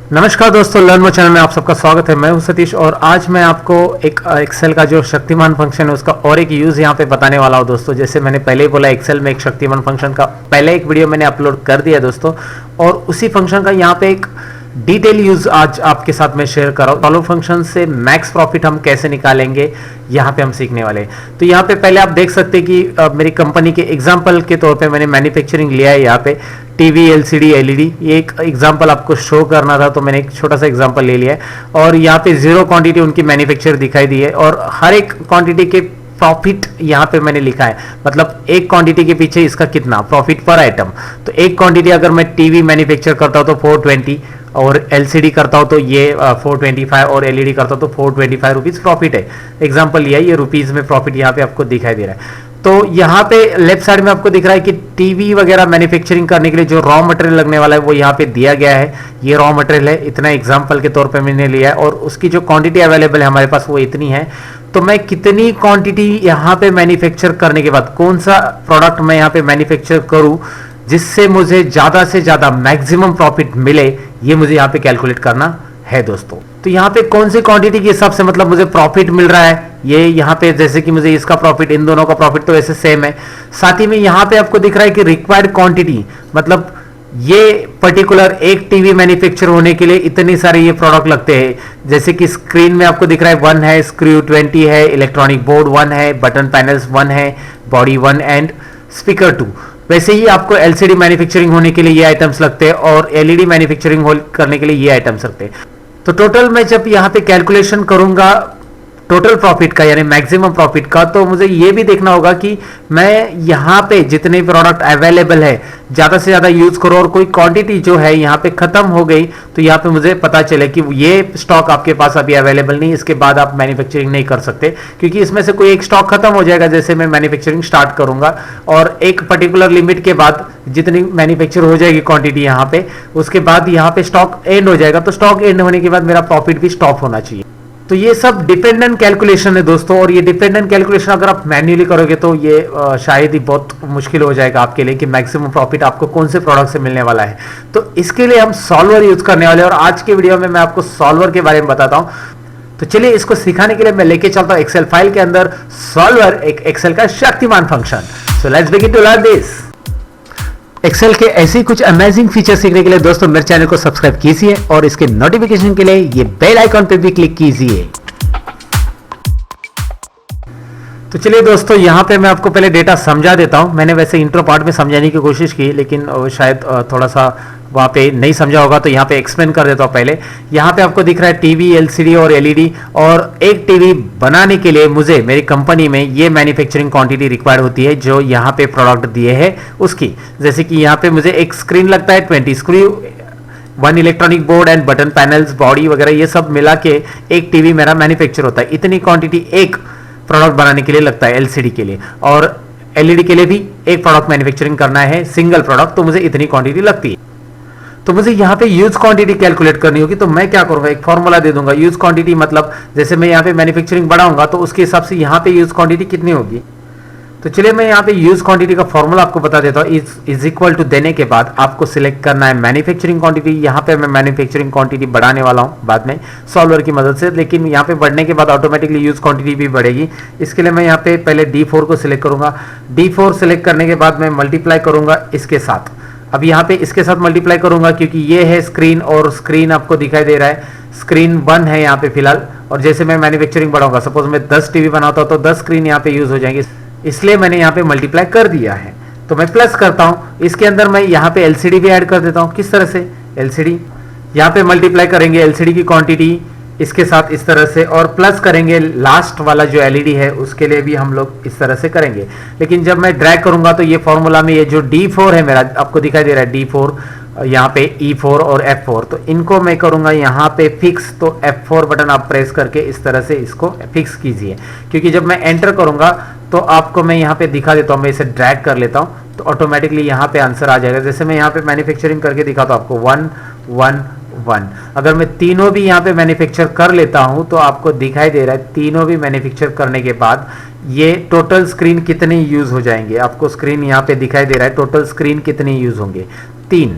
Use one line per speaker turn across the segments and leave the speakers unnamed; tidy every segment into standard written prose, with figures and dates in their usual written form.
नमस्कार दोस्तों, learn more channel में आप सबका स्वागत है। मैं हूं सतीश और आज मैं आपको एक एक्सेल का जो शक्तिमान फंक्शन है उसका और एक यूज यहां पे बताने वाला हूं दोस्तों। जैसे मैंने पहले ही बोला, एक्सेल में एक शक्तिमान फंक्शन का पहले एक वीडियो मैंने अपलोड कर दिया दोस्तों, और उसी फंक्शन का यहां पे एक डिटेल यूज आज आपके साथ में शेयर कर रहा हूं। फॉलो फंक्शन से मैक्स प्रॉफिट हम कैसे निकालेंगे यहाँ पे हम सीखने वाले हैं। तो यहाँ पे पहले आप देख सकते हैं कि मेरी कंपनी के एग्जांपल के तौर पे मैंने मैन्युफैक्चरिंग लिया है। यहाँ पे टीवी, एलसीडी, एलईडी, ये एक एग्जांपल आपको शो करना था तो मैंने एक छोटा सा एग्जांपल ले लिया है। और यहाँ पे जीरो क्वांटिटी उनकी मैन्युफैक्चर दिखाई दी है और हर एक क्वांटिटी के प्रॉफिट यहाँ पे मैंने लिखा है, मतलब एक क्वांटिटी के पीछे इसका कितना प्रॉफिट पर आइटम। तो एक क्वांटिटी अगर मैं टीवी मैन्युफैक्चर करता हूँ तो 420, और एलसीडी करता हूँ तो ये 425, और एलईडी करता हूँ तो 425 रुपीज प्रॉफिट है। एग्जांपल लिया है, ये रुपीज में प्रॉफिट यहाँ पे आपको दिखाई दे रहा है। तो यहाँ पे लेफ्ट साइड में आपको दिख रहा है कि टीवी वगैरह मैन्युफैक्चरिंग करने के लिए जो रॉ मटेरियल लगने वाला है वो यहाँ पे दिया गया है। ये रॉ मटेरियल है, इतना एग्जांपल के तौर पे मैंने लिया है, और उसकी जो क्वांटिटी अवेलेबल है हमारे पास वो इतनी है। तो मैं कितनी क्वांटिटी यहाँ पे मैन्युफैक्चर करने के बाद कौन सा प्रोडक्ट मैं यहाँ पे मैन्युफैक्चर करूँ जिससे मुझे ज्यादा से ज्यादा मैक्सिमम प्रॉफिट मिले, ये मुझे यहाँ पे कैलकुलेट करना है दोस्तों। तो यहाँ पे कौन सी क्वांटिटी के हिसाब से मतलब मुझे प्रॉफिट मिल रहा है, ये यहाँ पे जैसे कि मुझे इसका प्रॉफिट, इन दोनों का प्रॉफिट तो ऐसे सेम है। साथ ही में यहाँ पे आपको दिख रहा है कि रिक्वायर्ड क्वांटिटी, मतलब ये पर्टिकुलर एक टीवी मैन्युफैक्चर होने के लिए इतने सारे ये प्रोडक्ट लगते हैं। जैसे कि स्क्रीन में आपको दिख रहा है 1 है, स्क्रू 20 है, इलेक्ट्रॉनिक बोर्ड 1 है, बटन पैनल्स 1 है, बॉडी 1 एंड स्पीकर 2। वैसे ही आपको एलसीडी मैन्युफैक्चरिंग होने के लिए ये आइटम्स लगते हैं और एलईडी मैन्युफैक्चरिंग करने के लिए ये आइटम्स लगते हैं। तो टोटल मैं जब यहाँ पे कैलकुलेशन करूंगा टोटल प्रॉफिट का यानी मैक्सिमम प्रॉफिट का, तो मुझे ये भी देखना होगा कि मैं यहाँ पे जितने प्रोडक्ट अवेलेबल है ज्यादा से ज्यादा यूज करो, और कोई क्वांटिटी जो है यहाँ पे खत्म हो गई तो यहाँ पे मुझे पता चले कि ये स्टॉक आपके पास अभी अवेलेबल नहीं, इसके बाद आप मैन्युफैक्चरिंग नहीं कर सकते, क्योंकि इसमें से कोई एक स्टॉक खत्म हो जाएगा जैसे मैं मैन्युफैक्चरिंग स्टार्ट करूंगा, और एक पर्टिकुलर लिमिट के बाद जितनी मैन्युफैक्चर हो जाएगी क्वांटिटी यहाँ पे, उसके बाद यहाँ पे स्टॉक एंड हो जाएगा। तो स्टॉक एंड होने के बाद मेरा प्रॉफिट भी स्टॉप होना चाहिए। तो ये सब डिपेंडेंट कैलकुलेशन है दोस्तों, और ये डिपेंडेंट कैलकुलेशन अगर आप मैन्युअली करोगे तो ये शायद ही बहुत मुश्किल हो जाएगा आपके लिए कि मैक्सिमम प्रॉफिट आपको कौन से प्रोडक्ट से मिलने वाला है। तो इसके लिए हम सॉल्वर यूज करने वाले हैं, और आज के वीडियो में मैं आपको सॉल्वर के बारे में बताता हूं। तो चलिए इसको सिखाने के लिए मैं लेके चलता हूं एक्सेल फाइल के अंदर सॉल्वर, एक एक्सेल का शक्तिमान function. So let's begin to learn this. Excel के ऐसे कुछ अमेजिंग फीचर सीखने के लिए दोस्तों मेरे चैनल को सब्सक्राइब कीजिए और इसके नोटिफिकेशन के लिए ये बेल आइकॉन पे भी क्लिक कीजिए। तो चलिए दोस्तों, यहाँ पे मैं आपको पहले डेटा समझा देता हूँ। मैंने वैसे इंट्रो पार्ट में समझाने की कोशिश की, लेकिन शायद थोड़ा सा वहाँ पे नहीं समझा होगा, तो यहाँ पे एक्सप्लेन कर देता हूँ। पहले यहाँ पे आपको दिख रहा है टीवी, एलसीडी और एलईडी, और एक टीवी बनाने के लिए मुझे मेरी कंपनी में ये मैन्युफैक्चरिंग क्वांटिटी रिक्वायर्ड होती है जो यहाँ पे प्रोडक्ट दिए हैं उसकी। जैसे कि यहाँ पे मुझे एक स्क्रीन लगता है 20 screw, 1 electronic board and button panels, body वगैरह ये सब मिला के एक टीवी मेरा मैन्युफैक्चर होता है। इतनी क्वांटिटी एक प्रोडक्ट बनाने के लिए लगता है एलसीडी के लिए, और एलईडी के लिए भी एक प्रोडक्ट मैन्युफैक्चरिंग करना है सिंगल प्रोडक्ट, तो मुझे इतनी क्वांटिटी लगती है। तो मुझे यहाँ पे यूज क्वांटिटी कैलकुलेट करनी होगी, तो मैं क्या करूंगा, एक फॉर्मूला दे दूंगा। यूज क्वांटिटी मतलब जैसे मैं यहाँ पे मैन्युफैक्चरिंग बढ़ाऊंगा तो उसके हिसाब से यहाँ पे यूज क्वांटिटी कितनी होगी। तो चलिए मैं यहाँ पे यूज क्वांटिटी का फॉर्मूला आपको बता देता हूँ। इज इक्वल टू देने के बाद आपको सिलेक्ट करना है मैन्युफैक्चरिंग क्वांटिटी। यहाँ पे मैं मैन्युफैक्चरिंग क्वांटिटी बढ़ाने वाला हूँ बाद में सॉल्वर की मदद से, लेकिन यहाँ पे बढ़ने के बाद ऑटोमेटिकली यूज क्वांटिटी भी बढ़ेगी। इसके लिए मैं यहाँ पे पहले D4 को सिलेक्ट करूंगा। D4 सिलेक्ट करने के बाद मैं मल्टीप्लाई करूंगा इसके साथ। अब यहाँ पे इसके साथ मल्टीप्लाई करूंगा क्योंकि ये है स्क्रीन, और स्क्रीन आपको दिखाई दे रहा है स्क्रीन 1 है यहाँ पे फिलहाल, और जैसे मैं मैन्युफैक्चरिंग बढ़ाऊंगा, सपोज मैं 10 टीवी बनाता हूँ तो 10 स्क्रीन यहाँ पे यूज हो जाएंगे, इसलिए मैंने यहाँ पे मल्टीप्लाई कर दिया है। तो मैं प्लस करता हूँ, इसके अंदर मैं यहाँ पे एलसीडी भी ऐड कर देता हूँ। किस तरह से, एलसीडी यहाँ पे मल्टीप्लाई करेंगे एलसीडी की क्वांटिटी इसके साथ इस तरह से, और प्लस करेंगे लास्ट वाला जो एलईडी है उसके लिए भी हम लोग इस तरह से करेंगे। लेकिन जब मैं ड्रैग करूंगा तो ये फॉर्मूला में ये जो D4 है मेरा, आपको दिखाई दे रहा है D4, यहाँ पे E4 और F4, तो इनको मैं करूंगा यहाँ पे फिक्स। तो F4 बटन आप प्रेस करके इस तरह से इसको फिक्स कीजिए, क्योंकि जब मैं एंटर करूंगा तो आपको मैं यहाँ पे दिखा देता हूँ। मैं इसे ड्रैग कर लेता हूँ तो ऑटोमेटिकली यहाँ पे आंसर आ जाएगा। जैसे मैं यहाँ पे मैन्युफैक्चरिंग करके दिखाता हूँ आपको 1 1 1। अगर मैं तीनों भी यहाँ पे मैन्युफैक्चर कर लेता हूँ तो आपको दिखाई दे रहा है तीनों भी मैन्युफैक्चर करने के बाद ये टोटल स्क्रीन कितने यूज हो जाएंगे। आपको स्क्रीन यहाँ पे दिखाई दे रहा है, टोटल स्क्रीन कितने यूज होंगे, 3।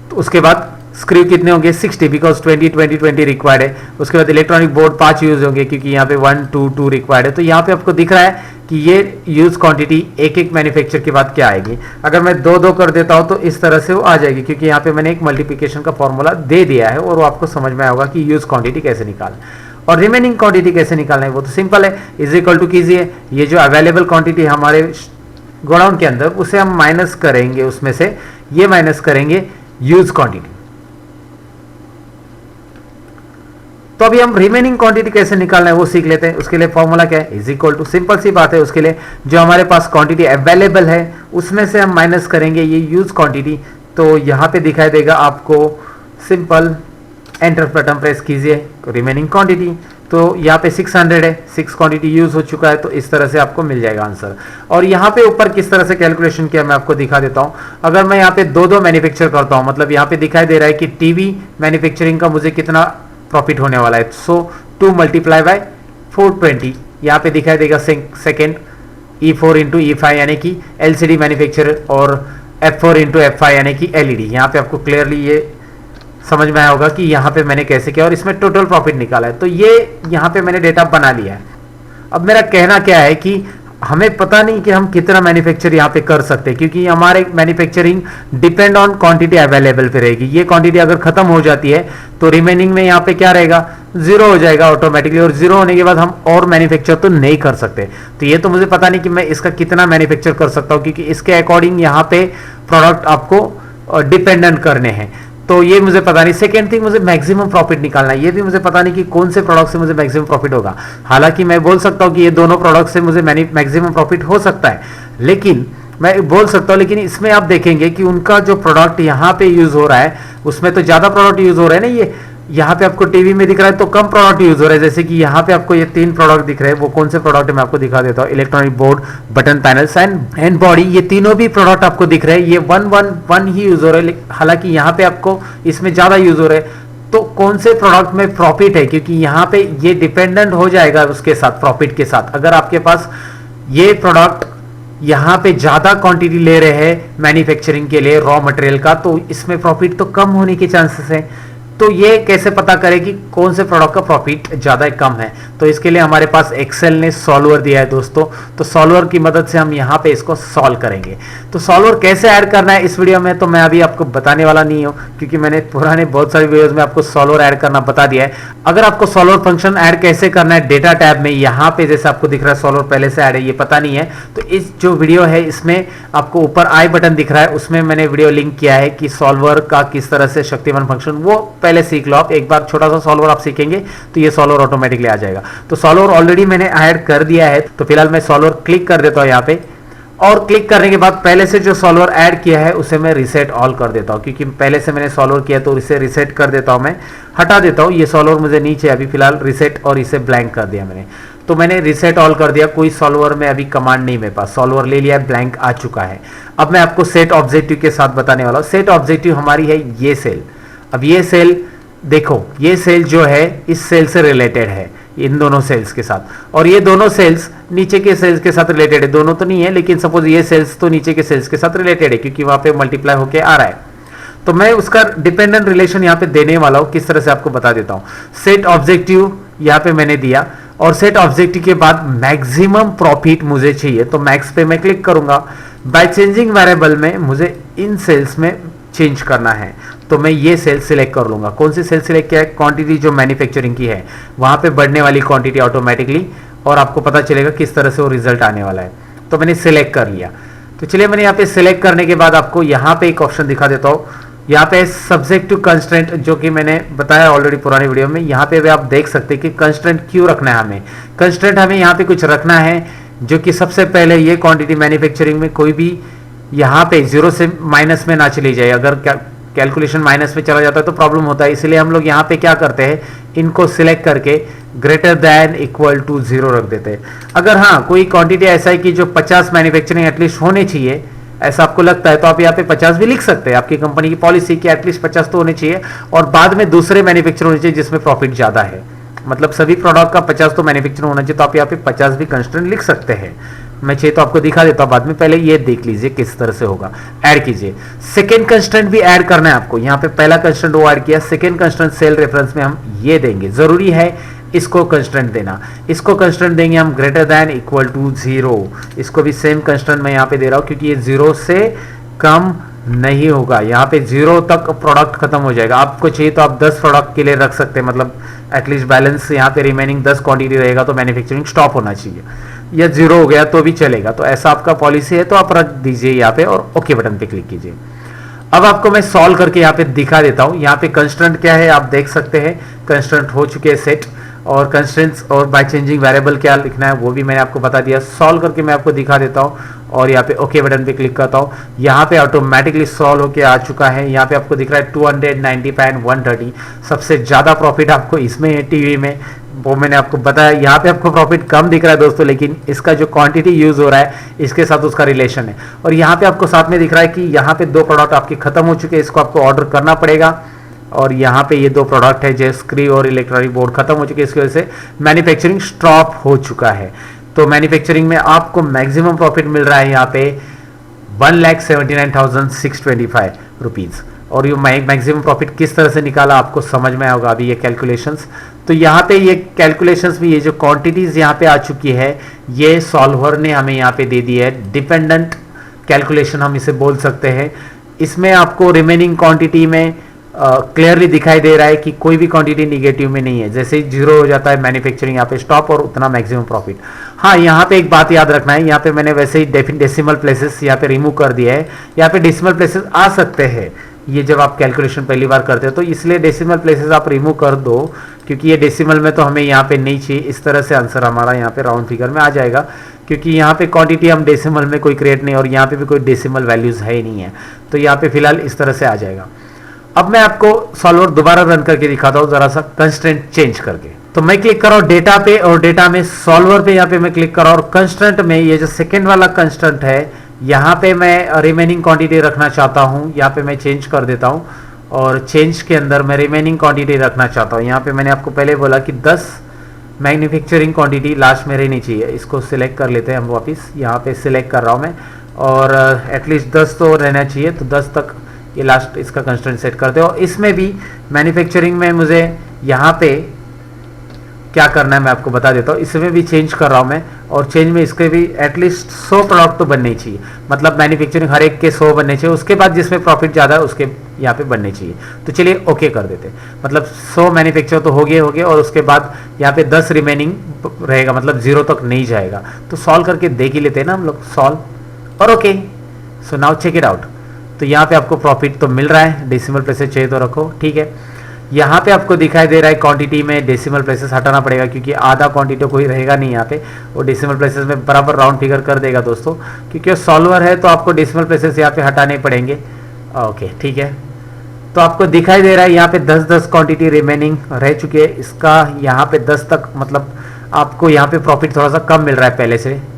तो उसके बाद स्क्रू कितने होंगे 60 बिकॉज 20 रिक्वायर्ड है। उसके बाद इलेक्ट्रॉनिक बोर्ड 5 यूज होंगे क्योंकि यहाँ पे 1 2 2 रिक्वायर्ड है। तो यहाँ पे आपको दिख रहा है कि ये यूज क्वांटिटी एक एक मैन्युफैक्चर के बाद क्या आएगी। अगर मैं 2 कर देता हूँ तो इस तरह से वो आ जाएगी क्योंकि यहाँ पे मैंने एक मल्टीप्लिकेशन का फॉर्मूला दे दिया है और वो आपको समझ में आएगा कि यूज क्वांटिटी कैसे निकालना और रिमेनिंग क्वांटिटी कैसे निकालना है। वो तो सिंपल है, इज इक्वल टू कीजिए ये जो अवेलेबल क्वांटिटी हमारे गोडाउन के अंदर उसे हम माइनस करेंगे, उसमें से ये माइनस करेंगे यूज क्वांटिटी। तो अभी हम रिमेनिंग क्वांटिटी कैसे निकालना है वो सीख लेते हैं। उसके लिए फॉर्मूला क्या है, इज इक्वल टू, सिंपल सी बात है। उसके लिए जो हमारे पास क्वांटिटी अवेलेबल है उसमें से हम माइनस करेंगे ये यूज क्वांटिटी। तो यहां पे दिखाई देगा आपको, सिंपल एंटर बटन प्रेस कीजिए, रिमेनिंग क्वांटिटी। तो यहाँ पे 600 है, 6 क्वांटिटी यूज हो चुका है। तो इस तरह से आपको मिल जाएगा आंसर। और यहाँ पे ऊपर किस तरह से कैलकुलेशन किया मैं आपको दिखा देता हूँ। अगर मैं यहाँ पे 2 मैन्युफैक्चर करता हूँ, मतलब यहाँ पे दिखाई दे रहा है कि टीवी मैन्युफैक्चरिंग का मुझे कितना प्रॉफिट होने वाला है। सो 2 मल्टीप्लाई बाय 420, यहाँ पे दिखाई देगा सेकेंड E4 इंटू E5 यानी कि LCD मैन्युफैक्चर और F4 इंटू F5 यानी कि LED। यहाँ पे आपको क्लियरली ये समझ में आया होगा कि यहाँ पे मैंने कैसे किया और इसमें टोटल प्रॉफिट निकाला है। तो ये यहाँ पे मैंने डेटा बना लिया है। अब मेरा कहना क्या है कि हमें पता नहीं कि हम कितना मैन्युफैक्चर यहाँ पे कर सकते हैं क्योंकि हमारे manufacturing depend on quantity available पे रहेगी। ये क्वांटिटी अगर खत्म हो जाती है तो रिमेनिंग में यहाँ पे क्या रहेगा, 0 हो जाएगा ऑटोमेटिकली। और 0 होने के बाद हम और मैन्युफैक्चर तो नहीं कर सकते। तो ये तो मुझे पता नहीं कि मैं इसका कितना मैन्युफैक्चर कर सकता हूँ क्योंकि इसके अकॉर्डिंग यहाँ पे प्रोडक्ट आपको डिपेंडेंट करने हैं। तो ये मुझे पता नहीं। सेकेंड थिंग, मुझे मैक्सिमम प्रॉफिट निकालना है। ये भी मुझे पता नहीं कि कौन से प्रोडक्ट से मुझे मैक्सिमम प्रॉफिट होगा। हालांकि मैं बोल सकता हूँ कि ये दोनों प्रोडक्ट से मुझे मैक्सिमम प्रॉफिट हो सकता है, लेकिन मैं बोल सकता हूँ, लेकिन इसमें आप देखेंगे कि उनका जो प्रोडक्ट यहाँ पे यूज हो रहा है उसमें तो ज्यादा प्रोडक्ट यूज हो रहे हैं ना। ये यहाँ पे आपको टीवी में दिख रहा है तो कम प्रोडक्ट यूज हो रहा है। जैसे कि यहाँ पे आपको ये 3 प्रोडक्ट दिख रहे हैं, वो कौन से प्रोडक्ट है मैं आपको दिखा देता हूँ। Electronic board, button panels and body, ये तीनों भी प्रोडक्ट आपको दिख रहे हैं। ये 1 ही यूज हो रहे हैं, हालांकि यहाँ पे आपको इसमें ज्यादा यूज हो रहे हैं। तो कौन से प्रोडक्ट में प्रॉफिट है, क्योंकि यहाँ पे ये डिपेंडेंट हो जाएगा उसके साथ, प्रॉफिट के साथ। अगर आपके पास ये प्रोडक्ट यहाँ पे ज्यादा क्वांटिटी ले रहे हैं मैन्युफैक्चरिंग के लिए रॉ मटेरियल का, तो इसमें प्रॉफिट तो कम होने के चांसेस हैं। तो ये कैसे पता करें कि कौन से प्रोडक्ट का प्रॉफिट ज्यादा है कम है। तो इसके लिए हमारे पास एक्सेल ने सॉल्वर दिया है दोस्तों। तो सॉल्वर की मदद से हम यहाँ पे इसको सॉल्व करेंगे। तो सॉल्वर कैसे ऐड करना है इस वीडियो में तो मैं अभी आपको बताने वाला नहीं हूँ, क्योंकि मैंने पुराने बहुत सारे वीडियोस में आपको सॉल्वर ऐड करना बता दिया है। अगर आपको सॉल्वर फंक्शन ऐड कैसे करना है डेटा टैब में, यहाँ पे जैसे आपको दिख रहा है सॉल्वर पहले से ऐड है, ये पता नहीं है, तो इस जो वीडियो है इसमें आपको ऊपर आई बटन दिख रहा है, उसमें मैंने वीडियो लिंक किया है कि सॉल्वर का किस तरह से शक्तिमान फंक्शन, वो पहले सीख लो आप। एक बार छोटा सा सॉल्वर आप सीखेंगे तो ये सॉल्वर ऑटोमेटिकली आ जाएगा। तो सॉल्वर ऑलरेडी मैंने ऐड कर दिया है, तो फिलहाल मैं सॉल्वर क्लिक कर देता हूं यहाँ पे। और क्लिक करने के बाद पहले से जो सॉल्वर ऐड किया है उसे मैं रिसेट ऑल कर देता हूं, क्योंकि पहले से मैंने सॉल्वर किया तो इसे रिसेट कर देता हूं, मैं हटा देता हूं। ये सॉल्वर मुझे नीचे अभी फिलहाल रिसेट और इसे ब्लैंक कर दिया मैंने। तो मैंने रिसेट ऑल कर दिया, कोई सॉल्वर में अभी कमांड नहीं मेरे पास, सॉल्वर ले लिया, ब्लैंक आ चुका है। अब मैं आपको सेट ऑब्जेक्टिव के साथ बताने वाला हूं। सेट ऑब्जेक्टिव हमारी है ये सेल। अब ये सेल देखो, ये सेल जो है इस सेल से रिलेटेड है, इन दोनों सेल्स के साथ, और ये दोनों सेल्स नीचे के सेल्स के साथ रिलेटेड है। दोनों तो नहीं है, लेकिन सपोज ये सेल्स तो नीचे के सेल्स के साथ रिलेटेड है क्योंकि वहां पे मल्टीप्लाई होके आ रहा है। तो मैं उसका डिपेंडेंट रिलेशन यहाँ पे देने वाला हूँ, किस तरह से आपको बता देता हूँ। सेट ऑब्जेक्टिव यहाँ पे मैंने दिया, और सेट ऑब्जेक्टिव के बाद मैक्सिमम प्रॉफिट मुझे चाहिए, तो मैक्स पे मैं क्लिक करूंगा। बाय चेंजिंग वेरिएबल में मुझे इन सेल्स में चेंज करना है, तो मैं ये सेल सिलेक्ट कर लूंगा। कौन सी सेल सिलेक्ट किया है, क्वांटिटी जो मैन्युफैक्चरिंग की है वहां पे बढ़ने वाली क्वांटिटी ऑटोमेटिकली, और आपको पता चलेगा किस तरह से वो रिजल्ट आने वाला है। तो मैंने सिलेक्ट कर लिया। तो चलिए, मैंने यहाँ पे सिलेक्ट करने के बाद आपको यहाँ पे एक ऑप्शन दिखा देता हूँ। यहाँ पे सब्जेक्ट टू कंस्ट्रेंट, जो कि मैंने बताया ऑलरेडी पुराने वीडियो में। यहाँ पे भी आप देख सकते हैं कि कंस्ट्रेंट क्यों रखना है हमें। कंस्ट्रेंट हमें यहाँ पे कुछ रखना है जो कि सबसे पहले ये क्वांटिटी मैन्युफैक्चरिंग में कोई भी यहाँ पे 0 से माइनस में ना चली जाए। अगर कैलकुलेशन माइनस में चला जाता है तो प्रॉब्लम होता है, इसलिए हम लोग यहाँ पे क्या करते हैं, इनको सिलेक्ट करके ग्रेटर दैन इक्वल टू 0 रख देते हैं। अगर हाँ कोई क्वांटिटी ऐसा है कि जो 50 मैन्युफैक्चरिंग एटलीस्ट होने चाहिए, ऐसा आपको लगता है, तो आप यहाँ पे 50 भी लिख सकते हैं। आपकी कंपनी की पॉलिसी कि एटलीस्ट 50 तो होने चाहिए, और बाद में दूसरे मैन्युफैक्चर होने चाहिए जिसमें प्रॉफिट ज्यादा है। मतलब सभी प्रोडक्ट का 50 तो मैन्युफैक्चर होना चाहिए, तो आप यहाँ पे 50 भी कंस्ट्रेंट लिख सकते हैं। मैं चाहिए तो आपको दिखा देता हूँ बाद में, पहले ये देख लीजिए किस तरह से होगा। ऐड कीजिए, सेकेंड कंस्ट्रेंट भी ऐड करना है आपको। यहाँ पे पहला कंस्ट्रेंट वो ऐड किया, सेकेंड कंस्ट्रेंट सेल रेफरेंस में हम ये देंगे, जरूरी है इसको कंस्ट्रेंट देना। इसको कंस्ट्रेंट देंगे हम ग्रेटर दैन इक्वल टू 0। इसको भी सेम कंस्ट्रेंट मैं यहाँ पे दे रहा हूँ क्योंकि ये 0 से कम नहीं होगा। यहाँ पे 0 तक प्रोडक्ट खत्म हो जाएगा। आपको चाहिए तो आप 10 प्रोडक्ट के लिए रख सकते हैं, मतलब एटलीस्ट बैलेंस यहाँ पे रिमेनिंग 10 क्वांटिटी रहेगा तो मैन्युफैक्चरिंग स्टॉप होना चाहिए, या 0 हो गया तो भी चलेगा। तो ऐसा आपका पॉलिसी है तो आप रख दीजिए यहाँ पे और ओके बटन पे क्लिक कीजिए। अब आपको मैं सॉल्व करके यहाँ पे दिखा देता हूँ। यहाँ पे कंस्ट्रेंट क्या है आप देख सकते हैं, कंस्ट्रेंट हो चुके हैं सेट, और कंस्ट्रेंट्स और बाय चेंजिंग वेरिएबल क्या लिखना है वो भी मैंने आपको बता दिया। सॉल्व करके मैं आपको दिखा देता हूँ और यहाँ पे ओके बटन पे क्लिक करता हूँ। यहाँ पे ऑटोमेटिकली सॉल्व होके आ चुका है। यहाँ पे आपको दिख रहा है 295 130, सबसे ज़्यादा प्रॉफिट आपको इसमें है टीवी में, वो मैंने आपको बताया। यहाँ पे आपको प्रॉफिट कम दिख रहा है दोस्तों, लेकिन इसका जो क्वांटिटी यूज हो रहा है इसके साथ उसका रिलेशन है। और यहाँ पे आपको साथ में दिख रहा है कि यहाँ पे 2 प्रोडक्ट आपके खत्म हो चुके हैं, इसको आपको ऑर्डर करना पड़ेगा। और यहाँ पे ये 2 प्रोडक्ट है जो स्क्रू और इलेक्ट्रॉनिक बोर्ड खत्म हो चुके हैं, इसकी वजह से मैन्युफैक्चरिंग स्टॉप हो चुका है। तो मैन्युफैक्चरिंग में आपको मैक्सिमम प्रॉफिट मिल रहा है यहाँ पे 1,79,625 रुपीज़। और ये मैक्सिमम प्रॉफिट किस तरह से निकाला आपको समझ में आएगा अभी ये कैलकुलेशंस। तो यहाँ पे ये कैलकुलेशंस में ये जो क्वांटिटीज यहाँ पे आ चुकी है ये सॉल्वर ने हमें यहाँ पे दे दी है। डिपेंडेंट कैलकुलेशन हम इसे बोल सकते हैं। इसमें आपको रिमेनिंग क्वांटिटी में क्लियरली दिखाई दे रहा है कि कोई भी क्वांटिटी निगेटिव में नहीं है। जैसे ही 0 हो जाता है मैन्युफैक्चरिंग यहाँ पे स्टॉप और उतना मैक्सिमम प्रॉफिट। हाँ, यहाँ पे एक बात याद रखना है, यहाँ पे मैंने वैसे ही डेसिमल प्लेसेस यहाँ पे रिमूव कर दिया है। यहाँ पे डेसिमल प्लेसेस आ सकते हैं ये जब आप कैलकुलेशन पहली बार करते हो, तो इसलिए डेसिमल प्लेसेस आप रिमूव कर दो क्योंकि ये डेसिमल में तो हमें यहाँ पे नहीं चाहिए। इस तरह से आंसर हमारा यहाँ पे राउंड फिगर में आ जाएगा क्योंकि यहाँ पे क्वांटिटी हम डेसिमल में कोई क्रिएट नहीं, और यहाँ पे भी कोई डेसिमल वैल्यूज है ही नहीं है। तो यहाँ पे फिलहाल इस तरह से आ जाएगा। अब मैं आपको सॉल्वर दोबारा रन करके दिखाता हूँ जरा सा कंस्ट्रेंट चेंज करके। तो मैं क्लिक कर रहा हूँ डेटा पे, और डेटा में सॉल्वर पे यहाँ पे मैं क्लिक कर रहा हूँ, और कंस्ट्रेंट में ये जो सेकेंड वाला कंस्ट्रेंट है यहाँ पे मैं रिमेनिंग क्वांटिटी रखना चाहता हूँ। यहाँ पे मैं चेंज कर देता हूँ, और चेंज के अंदर मैं रिमेनिंग क्वांटिटी रखना चाहता हूँ। यहाँ पे मैंने आपको पहले बोला कि 10 मैन्युफैक्चरिंग क्वांटिटी लास्ट में रहनी चाहिए। इसको सिलेक्ट कर लेते हैं हम वापस, यहाँ पे सिलेक्ट कर रहा हूँ मैं, और एटलीस्ट 10 तो रहना चाहिए। तो 10 तक ये लास्ट इसका कंस्ट्रेंट सेट करते हो। इसमें भी मैन्युफैक्चरिंग में मुझे यहाँ पे क्या करना है मैं आपको बता देता हूँ। इसमें भी चेंज कर रहा हूँ मैं, और चेंज में इसके भी एटलीस्ट 100 प्रोडक्ट तो बनने चाहिए, मतलब मैन्युफैक्चरिंग हर एक के 100 बनने चाहिए। उसके बाद जिसमें प्रॉफिट ज़्यादा है उसके यहाँ पे बनने चाहिए। तो चलिए ओके कर देते हैं, मतलब 100 मैन्युफैक्चर तो हो गए, और उसके बाद यहाँ पे 10 रिमेनिंग रहेगा, मतलब 0 तक नहीं जाएगा। तो सॉल्व करके देख ही लेते हैं ना हम लोग, सॉल्व और okay. So now check it out. तो यहाँ पे आपको प्रॉफिट तो मिल रहा है, डेसिमल प्लेसेस चाहिए तो रखो, ठीक है। यहाँ पे आपको दिखाई दे रहा है क्वांटिटी में डेसिमल प्लेसेस हटाना पड़ेगा क्योंकि आधा क्वांटिटी कोई रहेगा नहीं यहाँ पे, वो डेसिमल प्लेसेस में बराबर राउंड फिगर कर देगा दोस्तों। क्योंकि सॉल्वर है तो आपको डेसिमल प्लेसेस यहाँ पे हटाने पड़ेंगे। ओके, ठीक है। तो आपको दिखाई दे रहा है यहाँ पे 10-10 क्वांटिटी रिमेनिंग रह चुकी है। इसका यहाँ पे 10 तक, मतलब आपको यहाँ पे प्रॉफिट थोड़ा सा कम मिल रहा है पहले से।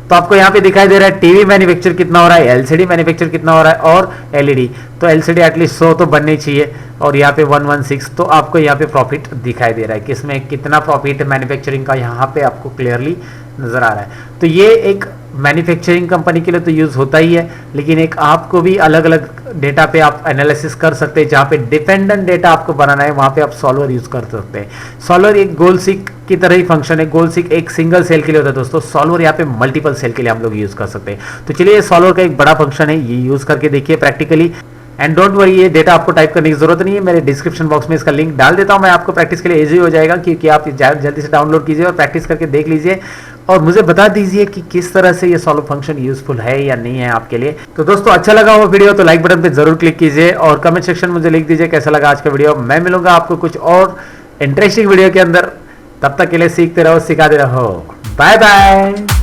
तो आपको यहाँ पे दिखाई दे रहा है टीवी मैन्युफैक्चर कितना हो रहा है, एलसीडी मैन्युफैक्चर कितना हो रहा है, और एलईडी। तो एलसीडी एटलीस्ट 100 तो बननी चाहिए, और यहाँ पे 116। तो आपको यहाँ पे प्रॉफिट दिखाई दे रहा है कि इसमें कितना प्रॉफिट मैन्युफैक्चरिंग का यहाँ पे आपको क्लियरली नजर आ रहा है। तो ये एक मैन्युफैक्चरिंग कंपनी के लिए तो यूज होता ही है, लेकिन एक आपको भी अलग अलग डेटा पे आप एनालिसिस कर सकते हैं। जहाँ पे डिपेंडेंट डेटा आपको बनाना है वहाँ पे आप सॉल्वर यूज कर सकते हैं। सॉल्वर एक गोल सीक की तरह ही फंक्शन है। गोल सीक एक सिंगल सेल के लिए होता है दोस्तों, सॉल्वर यहाँ पे मल्टीपल सेल के लिए हम लोग यूज कर सकते हैं। तो चलिए, सॉल्वर का एक बड़ा फंक्शन है, ये यूज करके देखिए प्रैक्टिकली। एंड डोंट वरी, ये डेटा आपको टाइप करने की जरूरत नहीं है, मेरे डिस्क्रिप्शन बॉक्स में इसका लिंक डाल देता हूं मैं आपको। प्रैक्टिस के लिए इजी हो जाएगा, क्योंकि आप जल्दी से डाउनलोड कीजिए और प्रैक्टिस करके देख लीजिए, और मुझे बता दीजिए कि किस तरह से ये सॉल्व फंक्शन यूजफुल है या नहीं है आपके लिए। तो दोस्तों, अच्छा लगा वो वीडियो तो लाइक बटन पे जरूर क्लिक कीजिए, और कमेंट सेक्शन में मुझे लिख दीजिए कैसा लगा आज का वीडियो। मैं मिलूंगा आपको कुछ और इंटरेस्टिंग वीडियो के अंदर। तब तक के लिए सीखते रहो, सिखाते रहो। Bye bye.